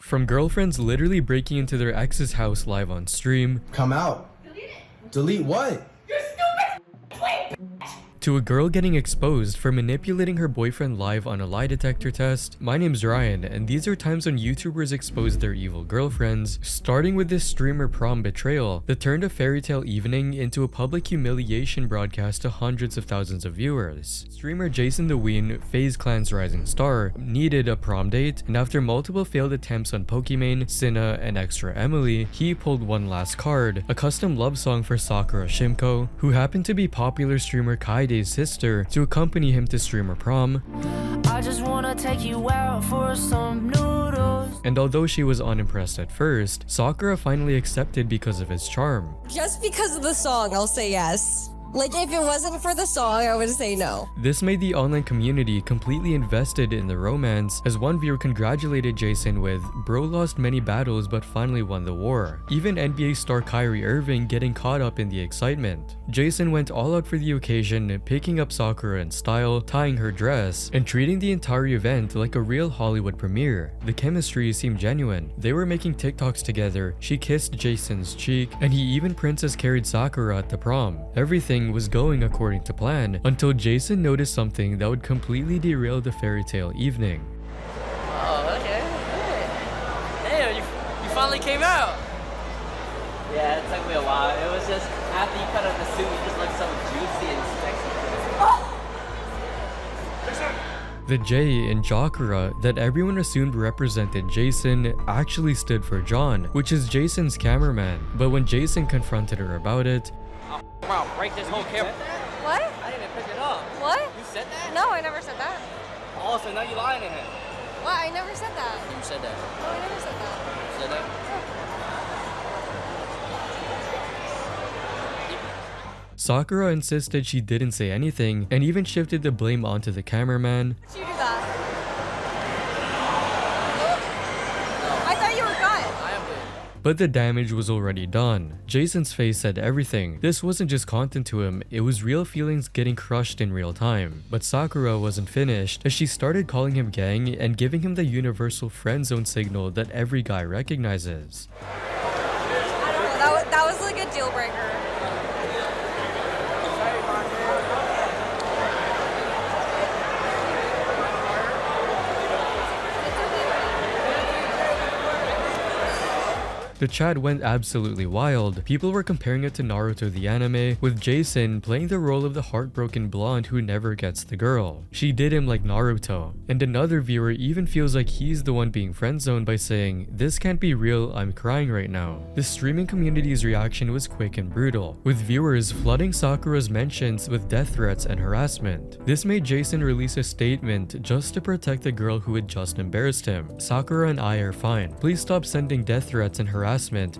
From girlfriends literally breaking into their ex's house live on stream. Come out. Delete it. Delete what? You're stupid. To a girl getting exposed for manipulating her boyfriend live on a lie detector test. My name's Ryan, and these are times when YouTubers expose their evil girlfriends, starting with this streamer prom betrayal that turned a fairy tale evening into a public humiliation broadcast to hundreds of thousands of viewers. Streamer Jason the Ween, FaZe Clan's rising star, needed a prom date, and after multiple failed attempts on Pokimane, Cinna, and Extra Emily, he pulled one last card, a custom love song for Sakura Shimko, who happened to be popular streamer Kaide's sister, to accompany him to streamer prom. I just wanna take you out for some noodles. And although she was unimpressed at first, Sakura finally accepted because of his charm. Just because of the song, I'll say yes. Like, if it wasn't for the song, I would say no. This made the online community completely invested in the romance, as one viewer congratulated Jason with, "Bro lost many battles but finally won the war." Even NBA star Kyrie Irving getting caught up in the excitement. Jason went all out for the occasion, picking up Sakura in style, tying her dress, and treating the entire event like a real Hollywood premiere. The chemistry seemed genuine. They were making TikToks together, she kissed Jason's cheek, and he even princess carried Sakura at the prom. Everything was going according to plan until Jason noticed something that would completely derail the fairy tale evening. Oh, okay. Good. Damn, you finally came out. Yeah, it took me a while. It was just after you cut up the suit, you just look so juicy and sexy. The J in Sakura that everyone assumed represented Jason actually stood for John, which is Jason's cameraman. But when Jason confronted her about it, Wow, break this whole camera. What? I didn't pick it up. What? You said that? No, I never said that. Oh, so now you lying to him. What? I never said that. You said that. No, I never said that. You said that? Sakura insisted she didn't say anything and even shifted the blame onto the cameraman. Did you do that? I thought you were gone. I am good. But the damage was already done. Jason's face said everything. This wasn't just content to him, it was real feelings getting crushed in real time. But Sakura wasn't finished, as she started calling him gang and giving him the universal friend zone signal that every guy recognizes. I don't know. That was like a deal breaker. The chat went absolutely wild. People were comparing it to Naruto the anime, with Jason playing the role of the heartbroken blonde who never gets the girl. She did him like Naruto. And another viewer even feels like he's the one being friend-zoned by saying, "This can't be real, I'm crying right now." The streaming community's reaction was quick and brutal, with viewers flooding Sakura's mentions with death threats and harassment. This made Jason release a statement just to protect the girl who had just embarrassed him. "Sakura and I are fine. Please stop sending death threats and harassment,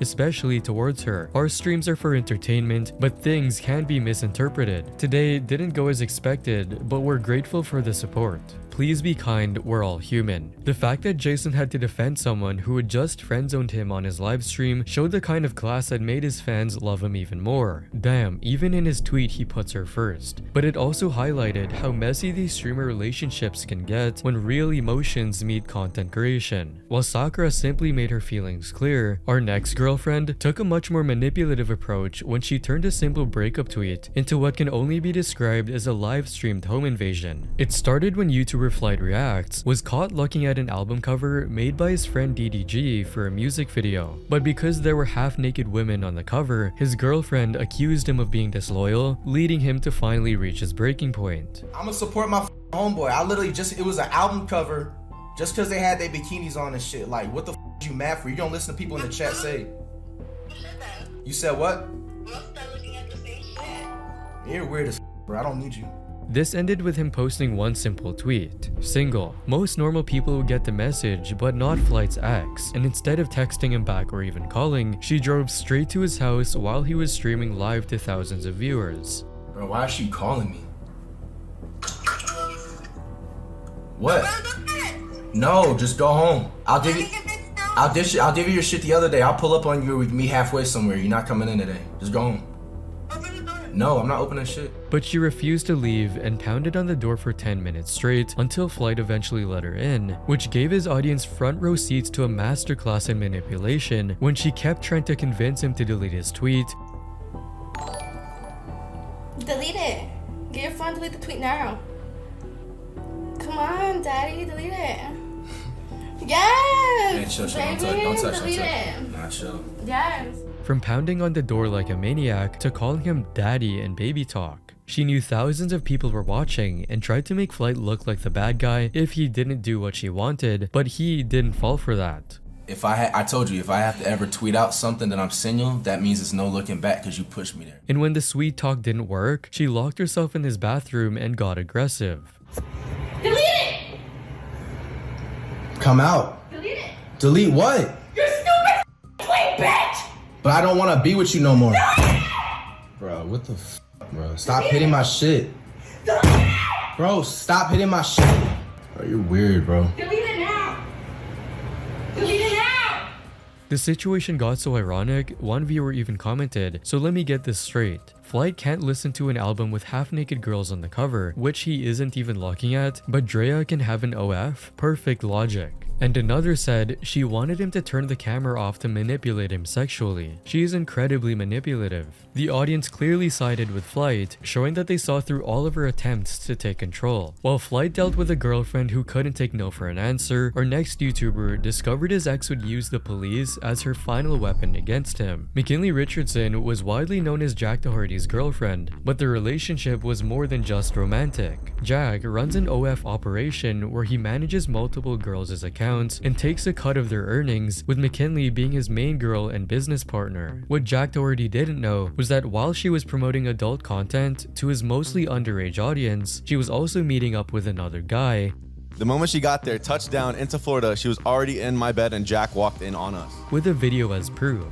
especially towards her. Our streams are for entertainment, but things can be misinterpreted. Today didn't go as expected, but we're grateful for the support. Please be kind, we're all human." The fact that Jason had to defend someone who had just friend-zoned him on his live stream showed the kind of class that made his fans love him even more. Damn, even in his tweet he puts her first. But it also highlighted how messy these streamer relationships can get when real emotions meet content creation. While Sakura simply made her feelings clear, our next girlfriend took a much more manipulative approach when she turned a simple breakup tweet into what can only be described as a live-streamed home invasion. It started when YouTuber Flight Reacts was caught looking at an album cover made by his friend DDG for a music video. But because there were half-naked women on the cover, his girlfriend accused him of being disloyal, leading him to finally reach his breaking point. I'ma support my homeboy. I literally it was an album cover just because they had their bikinis on and shit. Like, what the you mad for? You don't listen to people in the chat say. You said what? You're weird as bro. I don't need you. This ended with him posting one simple tweet. Single. Most normal people would get the message, but not Flight's ex. And instead of texting him back or even calling, she drove straight to his house while he was streaming live to thousands of viewers. Bro, why is she calling me? What? No, just go home. I'll give you your shit the other day. I'll pull up on you with me halfway somewhere. You're not coming in today. Just go home. No, I'm not opening shit. But she refused to leave and pounded on the door for 10 minutes straight until Flight eventually let her in, which gave his audience front row seats to a masterclass in manipulation when she kept trying to convince him to delete his tweet. Delete it. Get your phone, delete the tweet now. Come on, daddy, delete it. Yes! Man, chill, baby, don't touch, delete don't touch. it. Nah, chill. Yes. From pounding on the door like a maniac to calling him daddy and baby talk. She knew thousands of people were watching and tried to make Flight look like the bad guy if he didn't do what she wanted, but he didn't fall for that. I told you, if I have to ever tweet out something that I'm single, that means it's no looking back because you pushed me there. And when the sweet talk didn't work, she locked herself in his bathroom and got aggressive. Delete it! Come out. Delete it! Delete what? Your stupid tweet, bitch! But I don't want to be with you no more. Bro, what the f, bro? Stop hitting my shit. Bro, stop hitting my shit. Bro, you're weird, bro. Delete it now! Delete it now! The situation got so ironic, one viewer even commented, "So let me get this straight. Flight can't listen to an album with half-naked girls on the cover, which he isn't even looking at, but Drea can have an OF? Perfect logic." And another said she wanted him to turn the camera off to manipulate him sexually. She is incredibly manipulative. The audience clearly sided with Flight, showing that they saw through all of her attempts to take control. While Flight dealt with a girlfriend who couldn't take no for an answer, our next YouTuber discovered his ex would use the police as her final weapon against him. McKinley Richardson was widely known as Jack Doherty's girlfriend, but the relationship was more than just romantic. Jack runs an OF operation where he manages multiple girls' accounts and takes a cut of their earnings, with McKinley being his main girl and business partner. What Jack Doherty didn't know was that while she was promoting adult content to his mostly underage audience, she was also meeting up with another guy. The moment she got there, touchdown into Florida, she was already in my bed and Jack walked in on us. With a video as proof.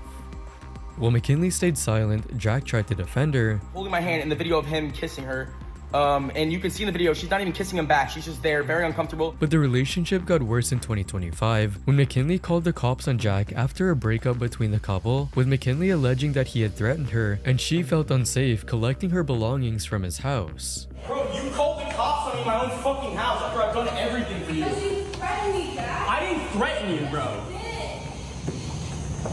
While McKinley stayed silent, Jack tried to defend her. Holding my hand in the video of him kissing her. And you can see in the video, she's not even kissing him back. She's just there, very uncomfortable. But the relationship got worse in 2025 when McKinley called the cops on Jack after a breakup between the couple, with McKinley alleging that he had threatened her and she felt unsafe collecting her belongings from his house. Bro, you called the cops on me in my own fucking house after I've done everything for you. Because you threatened me, Jack. I didn't threaten you, bro.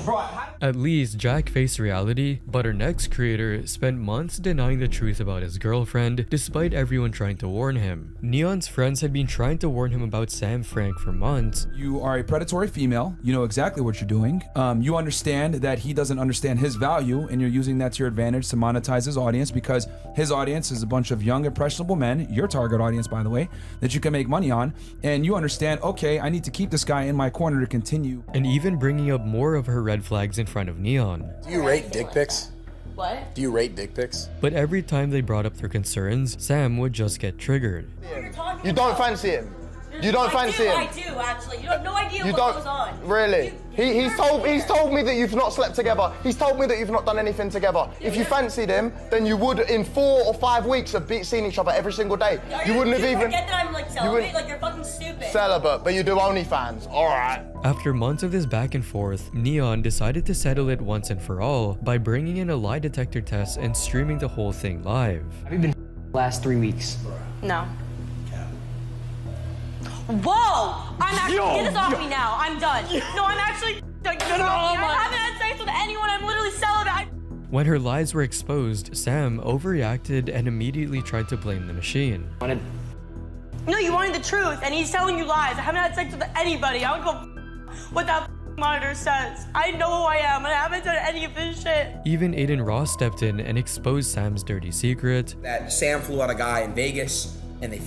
Bro, At least Jack faced reality, but our next creator spent months denying the truth about his girlfriend despite everyone trying to warn him. Neon's friends had been trying to warn him about Sam Frank for months. You are a predatory female. You know exactly what you're doing. You understand that he doesn't understand his value, and you're using that to your advantage to monetize his audience, because his audience is a bunch of young, impressionable men, your target audience, by the way, that you can make money on. And you understand, okay, I need to keep this guy in my corner to continue. And even bringing up more of her red flags in front of Neon. Do you rate dick pics? What? Do you rate dick pics? But every time they brought up their concerns, Sam would just get triggered. You don't fancy him? You don't fancy him? I do, actually. You have no idea You what don't goes on. really. He's told me that you've not slept together. He's told me that you've not done anything together. If you fancied him, then you would, in 4 or 5 weeks of seeing each other every single day. You wouldn't have even. Forget that I'm like celibate. Like you're fucking stupid. Celibate, but you do OnlyFans. All right. After months of this back and forth, Neon decided to settle it once and for all by bringing in a lie detector test and streaming the whole thing live. Have you been last 3 weeks? No. Whoa! I'm actually get this off me now. I'm done. No, I'm actually done. I haven't had sex with anyone. I'm literally celibate. When her lies were exposed, Sam overreacted and immediately tried to blame the machine. No, you wanted the truth, and he's telling you lies. I haven't had sex with anybody. I would go what that monitor says. I know who I am, and I haven't done any of this shit. Even Aiden Ross stepped in and exposed Sam's dirty secret. That Sam flew out a guy in Vegas, and they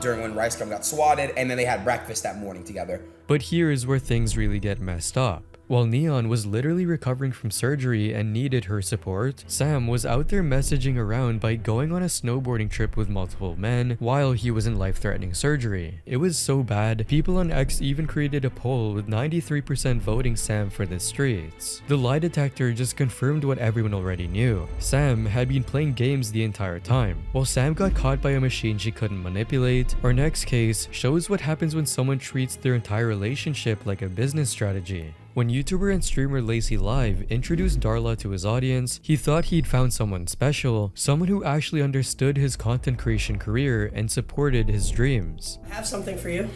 during when Rice Gum got swatted, and then they had breakfast that morning together. But here is where things really get messed up. While Neon was literally recovering from surgery and needed her support, Sam was out there messaging around by going on a snowboarding trip with multiple men while he was in life-threatening surgery. It was so bad, people on X even created a poll with 93% voting Sam for the streets. The lie detector just confirmed what everyone already knew. Sam had been playing games the entire time. While Sam got caught by a machine she couldn't manipulate, our next case shows what happens when someone treats their entire relationship like a business strategy. When YouTuber and streamer Lacey Live introduced Darla to his audience, he thought he'd found someone special, someone who actually understood his content creation career and supported his dreams. I have something for you.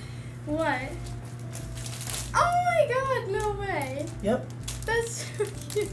What? Oh my god, no way. Yep. That's so cute.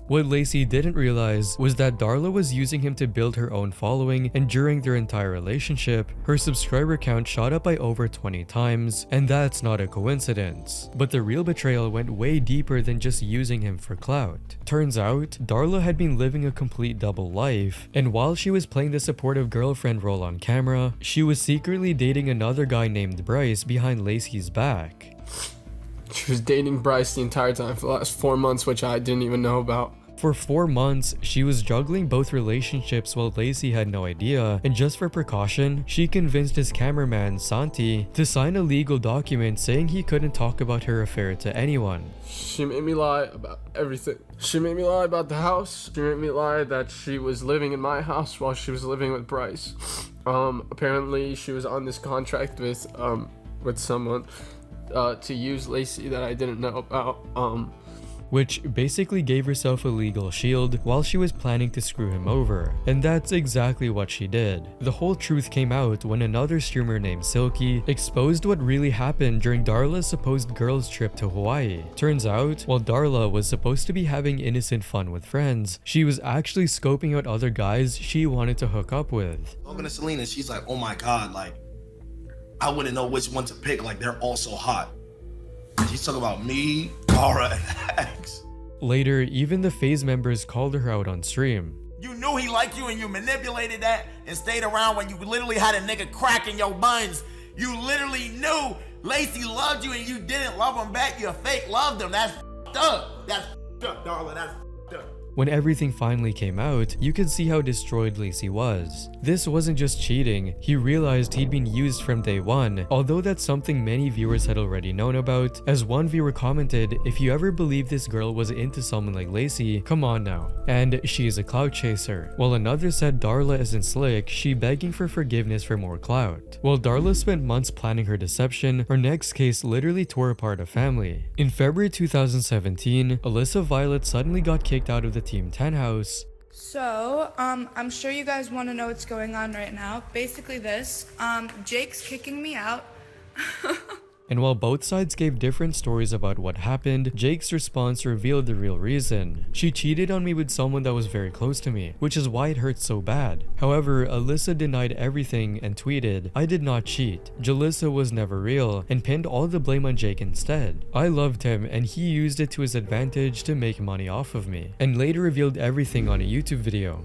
What Lacey didn't realize was that Darla was using him to build her own following, and during their entire relationship, her subscriber count shot up by over 20 times, and that's not a coincidence. But the real betrayal went way deeper than just using him for clout. Turns out, Darla had been living a complete double life, and while she was playing the supportive girlfriend role on camera, she was secretly dating another guy named Bryce behind Lacey's back. She was dating Bryce the entire time for the last 4 months, which I didn't even know about. For 4 months, she was juggling both relationships while Lacey had no idea, and just for precaution, she convinced his cameraman, Santi, to sign a legal document saying he couldn't talk about her affair to anyone. She made me lie about everything. She made me lie about the house. She made me lie that she was living in my house while she was living with Bryce. Apparently she was on this contract with someone to use Lacey that I didn't know about. Which basically gave herself a legal shield while she was planning to screw him over. And that's exactly what she did. The whole truth came out when another streamer named Silky exposed what really happened during Darla's supposed girls' trip to Hawaii. Turns out, while Darla was supposed to be having innocent fun with friends, she was actually scoping out other guys she wanted to hook up with. Talking to Selena, she's like, oh my god, like, I wouldn't know which one to pick, like, they're all so hot. She's talking about me, Cara, and X. Later, even the FaZe members called her out on stream. You knew he liked you and you manipulated that and stayed around when you literally had a nigga cracking your buns. You literally knew Lacey loved you and you didn't love him back. You fake loved him. That's f***ed up. That's f***ed up, Darla. That's f***ed up. When everything finally came out, you could see how destroyed Lacey was. This wasn't just cheating, he realized he'd been used from day one, although that's something many viewers had already known about, as one viewer commented, if you ever believe this girl was into someone like Lacey, come on now. And she's a clout chaser. While another said Darla isn't slick, she begging for forgiveness for more clout. While Darla spent months planning her deception, her next case literally tore apart a family. In February 2017, Alyssa Violet suddenly got kicked out of the Team 10 house. So, I'm sure you guys want to know what's going on right now. Basically this, Jake's kicking me out. And while both sides gave different stories about what happened, Jake's response revealed the real reason. She cheated on me with someone that was very close to me, which is why it hurt so bad. However, Alyssa denied everything and tweeted, I did not cheat. Jalissa was never real, and pinned all the blame on Jake instead. I loved him and he used it to his advantage to make money off of me, and later revealed everything on a YouTube video.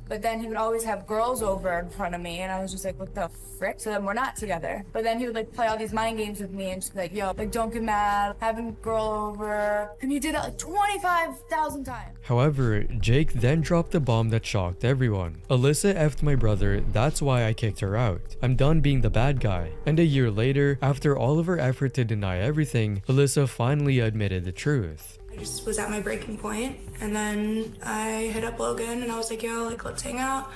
But then he would always have girls over in front of me and I was just like, what the frick? So then we're not together. But then he would like play all these mind games with me and just be like, yo, like don't get mad, having a girl over. And he did that like 25,000 times. However, Jake then dropped the bomb that shocked everyone. Alyssa effed my brother, that's why I kicked her out. I'm done being the bad guy. And a year later, after all of her effort to deny everything, Alyssa finally admitted the truth. I just was at my breaking point, and then I hit up Logan and I was like, yo, like let's hang out.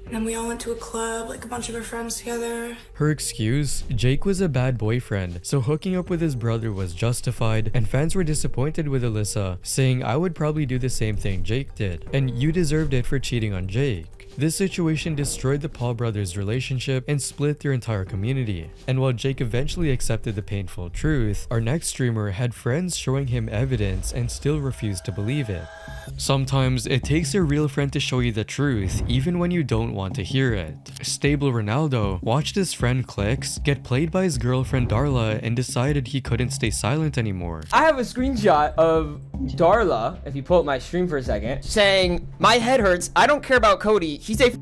And then we all went to a club, like a bunch of our friends together. Her excuse? Jake was a bad boyfriend, so hooking up with his brother was justified, and fans were disappointed with Alyssa, saying I would probably do the same thing Jake did, and you deserved it for cheating on Jake. This situation destroyed the Paul brothers' relationship and split their entire community. And while Jake eventually accepted the painful truth, our next streamer had friends showing him evidence and still refused to believe it. Sometimes it takes a real friend to show you the truth, even when you don't want to hear it. Stable Ronaldo watched his friend Clicks get played by his girlfriend Darla and decided he couldn't stay silent anymore. I have a screenshot of Darla, if you pull up my stream for a second, saying, my head hurts, I don't care about Cody, he's a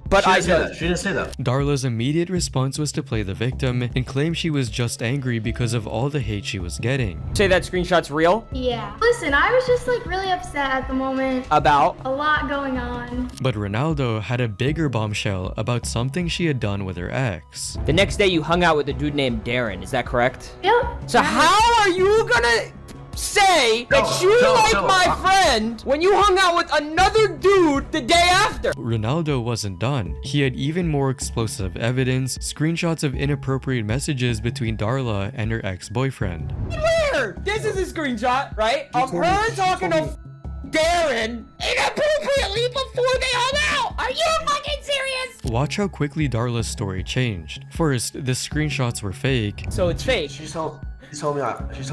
but I do. She didn't say that. Darla's immediate response was to play the victim and claim she was just angry because of all the hate she was getting. Say that screenshot's real? Yeah. Listen, I was just like really upset at the moment. About? A lot going on. But Ronaldo had a bigger bombshell about something she had done with her ex. The next day you hung out with a dude named Darren, is that correct? Yep. So how are you gonna say that you like my friend when you hung out with another dude the day after? Ronaldo wasn't done. He had even more explosive evidence, screenshots of inappropriate messages between Darla and her ex-boyfriend. Where? her. This is a screenshot, right, of her talking to Darren inappropriately before they hung out. Are you fucking serious? Watch how quickly Darla's story changed. First, the screenshots were fake. So it's fake. She told me.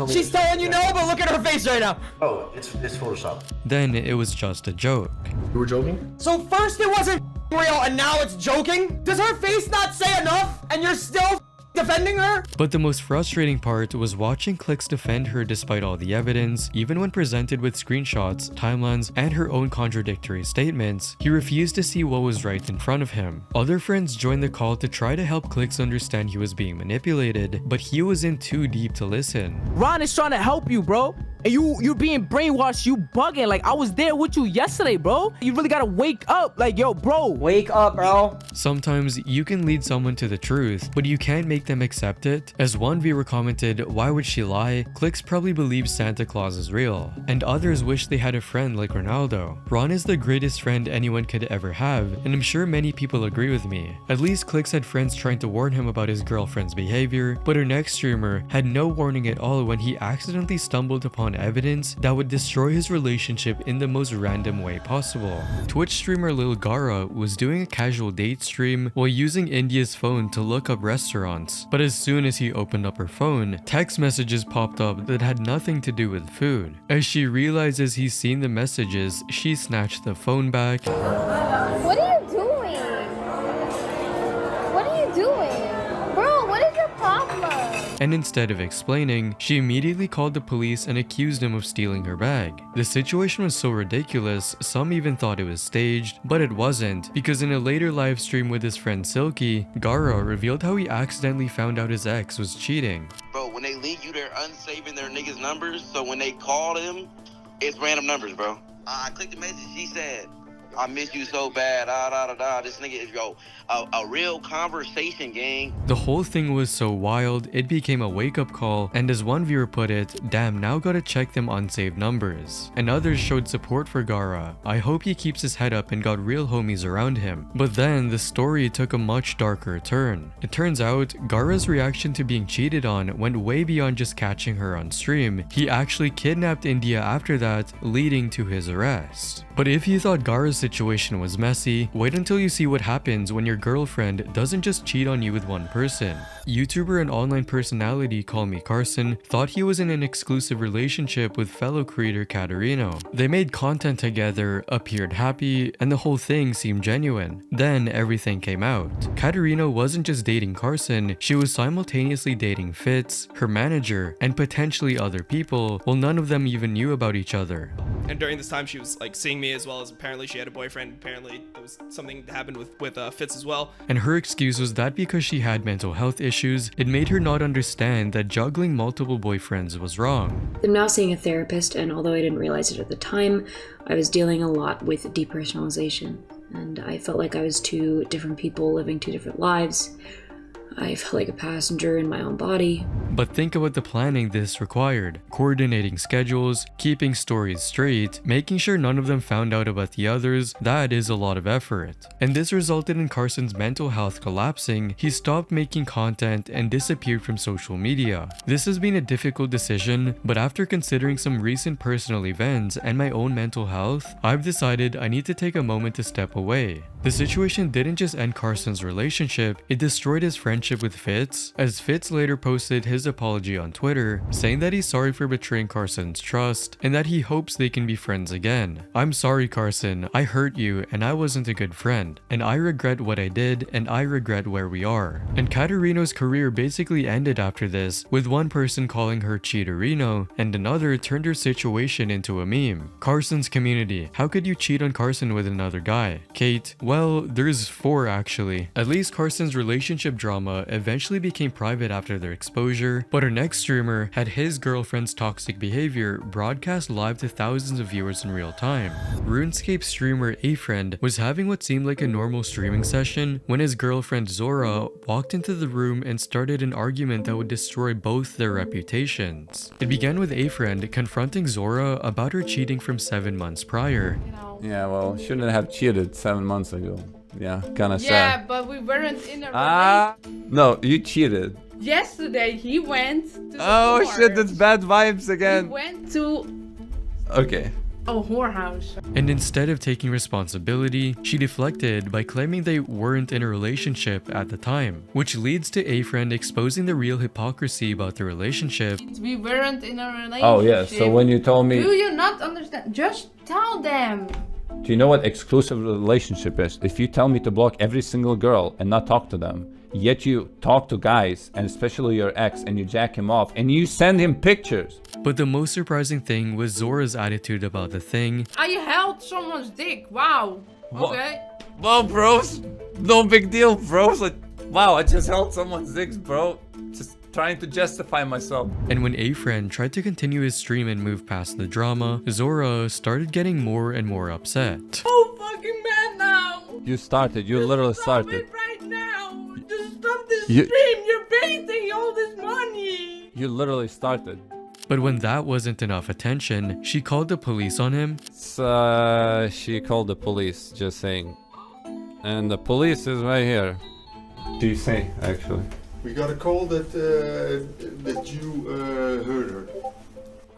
She's telling you no, but look at her face right now. Oh, it's Photoshop. Then it was just a joke. You were joking? So first it wasn't real and now it's joking? Does her face not say enough and you're still defending her? But the most frustrating part was watching Clix defend her despite all the evidence. Even when presented with screenshots, timelines, and her own contradictory statements, he refused to see what was right in front of him. Other friends joined the call to try to help Clix understand he was being manipulated, but he was in too deep to listen. Ron is trying to help you, bro. And you're being brainwashed, you bugging. Like, I was there with you yesterday, bro. You really gotta wake up. Like, yo, bro. Wake up, bro. Sometimes you can lead someone to the truth, but you can't make them accept it. As one viewer commented, why would she lie? Clix probably believes Santa Claus is real. And others wish they had a friend like Ronaldo. Ron is the greatest friend anyone could ever have, and I'm sure many people agree with me. At least Clix had friends trying to warn him about his girlfriend's behavior, but our next streamer had no warning at all when he accidentally stumbled upon evidence that would destroy his relationship in the most random way possible. Twitch streamer Lil Gara was doing a casual date stream while using India's phone to look up restaurants, but as soon as he opened up her phone, text messages popped up that had nothing to do with food. As she realizes he's seen the messages, she snatched the phone back. What are you doing? What are you doing? Bro, what is your problem? And instead of explaining, she immediately called the police and accused him of stealing her bag. The situation was so ridiculous, some even thought it was staged, but it wasn't, because in a later live stream with his friend Silky, Gara revealed how he accidentally found out his ex was cheating. Bro, when they leave you, they're unsaving their niggas' numbers, so when they call them, it's random numbers, bro. I clicked the message, she said, I miss you so bad, this nigga is, a real conversation, gang. The whole thing was so wild, it became a wake-up call, and as one viewer put it, damn, now gotta check them unsaved numbers. And others showed support for Gara. I hope he keeps his head up and got real homies around him. But then, the story took a much darker turn. It turns out, Gara's reaction to being cheated on went way beyond just catching her on stream. He actually kidnapped India after that, leading to his arrest. But if you thought Gara's situation was messy, wait until you see what happens when your girlfriend doesn't just cheat on you with one person. YouTuber and online personality Call Me Carson thought he was in an exclusive relationship with fellow creator Katerino. They made content together, appeared happy, and the whole thing seemed genuine. Then everything came out. Katerino wasn't just dating Carson, she was simultaneously dating Fitz, her manager, and potentially other people, while none of them even knew about each other. And during this time she was like seeing me, as well as apparently she had a boyfriend. Apparently there was something that happened with Fitz as well. And her excuse was that because she had mental health issues, it made her not understand that juggling multiple boyfriends was wrong. I'm now seeing a therapist, and although I didn't realize it at the time, I was dealing a lot with depersonalization. And I felt like I was two different people living two different lives. I felt like a passenger in my own body. But think about the planning this required. Coordinating schedules, keeping stories straight, making sure none of them found out about the others, that is a lot of effort. And this resulted in Carson's mental health collapsing. He stopped making content and disappeared from social media. This has been a difficult decision, but after considering some recent personal events and my own mental health, I've decided I need to take a moment to step away. The situation didn't just end Carson's relationship, it destroyed his friendship with Fitz, as Fitz later posted his apology on Twitter, saying that he's sorry for betraying Carson's trust and that he hopes they can be friends again. I'm sorry, Carson, I hurt you and I wasn't a good friend, and I regret what I did and I regret where we are. And Katerino's career basically ended after this, with one person calling her Cheaterino and another turned her situation into a meme. Carson's community, how could you cheat on Carson with another guy? Kate, well, there's 4 actually. At least Carson's relationship drama eventually became private after their exposure, but our next streamer had his girlfriend's toxic behavior broadcast live to thousands of viewers in real time. RuneScape streamer A-Friend was having what seemed like a normal streaming session when his girlfriend Zora walked into the room and started an argument that would destroy both their reputations. It began with A-Friend confronting Zora about her cheating from 7 months prior. Yeah, well, shouldn't have cheated 7 months ago. Yeah, kinda sad. Yeah, but we weren't in a relationship. No, you cheated. Yesterday he went to the Oh whore. shit, that's bad vibes He again. went to Okay. a whorehouse. And instead of taking responsibility, she deflected by claiming they weren't in a relationship at the time, which leads to a friend exposing the real hypocrisy about the relationship. We weren't in a relationship. Oh yeah, so when you told me... Do you not understand? Just tell them. Do you know what exclusive relationship is? If you tell me to block every single girl and not talk to them, yet you talk to guys, and especially your ex, and you jack him off, and you send him pictures. But the most surprising thing was Zora's attitude about the thing. I held someone's dick. Wow. Okay. Well, bros, no big deal, bros. Like, wow, I just held someone's dicks, bro. Just trying to justify myself. And when a friend tried to continue his stream and move past the drama, Zora started getting more and more upset. Oh, fucking man now. You started, you literally started. Right now. Just stop this You- stream. You're wasting all this money. You literally started. But when that wasn't enough attention, she called the police on him. She called the police, just saying. And the police is right here. Do you say, actually? We got a call that you heard her.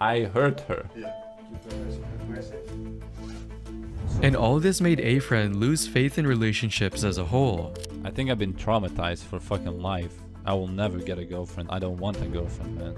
I heard her. Yeah. And all this made a friend lose faith in relationships as a whole. I think I've been traumatized for fucking life. I will never get a girlfriend. I don't want a girlfriend, man.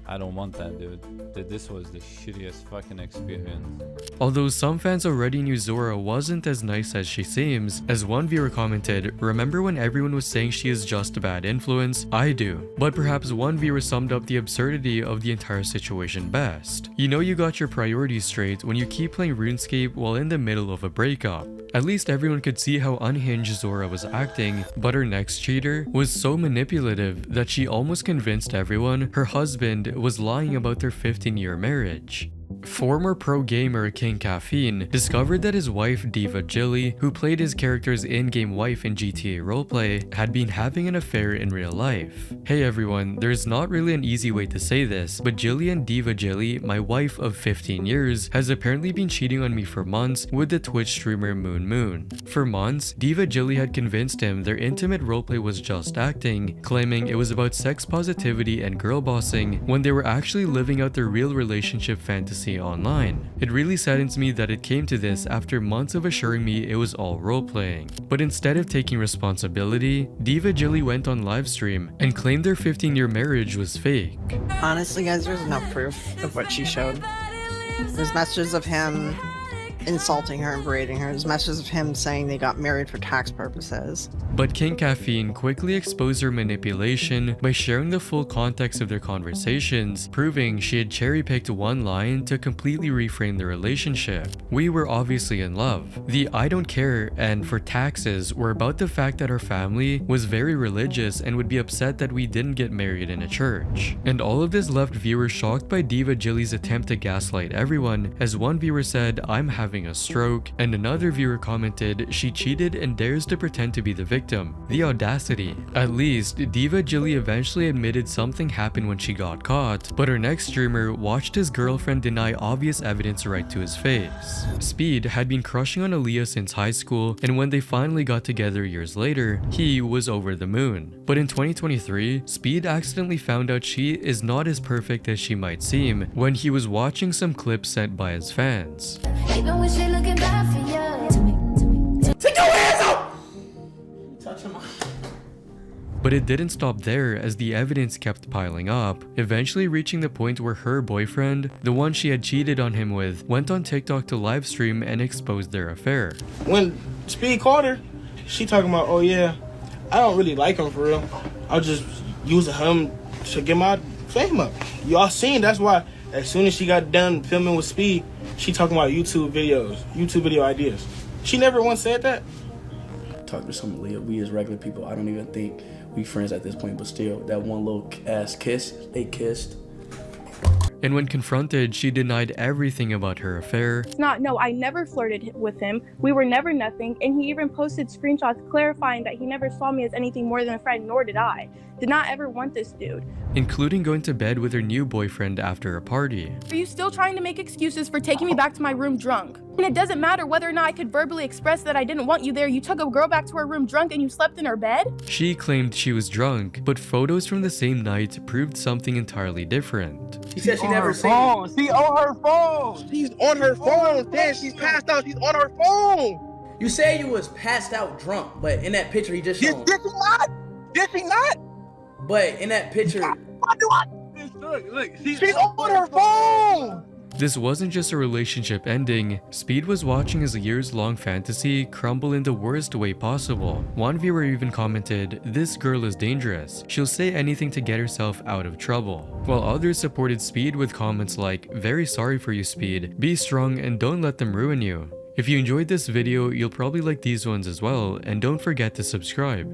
I don't want that, dude. This was the shittiest fucking experience. Although some fans already knew Zora wasn't as nice as she seems, as one viewer commented, "Remember when everyone was saying she is just a bad influence? I do." But perhaps one viewer summed up the absurdity of the entire situation best. You know you got your priorities straight when you keep playing RuneScape while in the middle of a breakup. At least everyone could see how unhinged Zora was acting, but her next cheater was so manipulative that she almost convinced everyone her husband was lying about their 15-year marriage. Former pro gamer King Caffeine discovered that his wife Diva Jilly, who played his character's in-game wife in GTA roleplay, had been having an affair in real life. Hey everyone, there's not really an easy way to say this, but Jilly and Diva Jilly, my wife of 15 years, has apparently been cheating on me for months with the Twitch streamer Moon Moon. For months, Diva Jilly had convinced him their intimate roleplay was just acting, claiming it was about sex positivity and girl bossing when they were actually living out their real relationship fantasy online. It really saddens me that it came to this after months of assuring me it was all role-playing. But instead of taking responsibility, Diva Jilly went on livestream and claimed their 15-year marriage was fake. Honestly, guys, there's enough proof of what she showed. There's messages of him insulting her and berating her. There's messages of him saying they got married for tax purposes. But King Caffeine quickly exposed her manipulation by sharing the full context of their conversations, proving she had cherry-picked one line to completely reframe the relationship. We were obviously in love. The "I don't care" and "for taxes" were about the fact that our family was very religious and would be upset that we didn't get married in a church. And all of this left viewers shocked by Diva Jilly's attempt to gaslight everyone, as one viewer said, "I'm having a stroke," and another viewer commented, "She cheated and dares to pretend to be the victim." The audacity. At least, Diva Jilly eventually admitted something happened when she got caught, but her next streamer watched his girlfriend deny obvious evidence right to his face. Speed had been crushing on Aliyah since high school, and when they finally got together years later, he was over the moon. But in 2023, Speed accidentally found out she is not as perfect as she might seem when he was watching some clips sent by his fans. Even when she looking bad for you. Take your hands up! Touch him. But it didn't stop there, as the evidence kept piling up, eventually reaching the point where her boyfriend, the one she had cheated on him with, went on TikTok to livestream and exposed their affair. When Speed called her, she talking about, "Oh yeah, I don't really like him for real. I'll just use him to get my fame up." Y'all seen, that's why as soon as she got done filming with Speed, she talking about YouTube video ideas. She never once said that. Talk to some Aliyah. We as regular people, I don't even think we friends at this point, but still, that one little ass kiss, they kissed. And when confronted, she denied everything about her affair. It's not, no, I never flirted with him. We were never nothing. And he even posted screenshots clarifying that he never saw me as anything more than a friend, nor did I. Did not ever want this dude. Including going to bed with her new boyfriend after a party. Are you still trying to make excuses for taking me back to my room drunk? And it doesn't matter whether or not I could verbally express that I didn't want you there. You took a girl back to her room drunk and you slept in her bed? She claimed she was drunk, but photos from the same night proved something entirely different. She said she never seen. She on her phone. She's on her phone. Damn, she's passed out. She's on her phone. You say you was passed out drunk, but in that picture he just showed. Did she not? Did she not? But in that picture, Look, she's on her phone. This wasn't just a relationship ending. Speed was watching his years-long fantasy crumble in the worst way possible. One viewer even commented, "This girl is dangerous. She'll say anything to get herself out of trouble." While others supported Speed with comments like, "Very sorry for you, Speed. Be strong and don't let them ruin you." If you enjoyed this video, you'll probably like these ones as well, and don't forget to subscribe.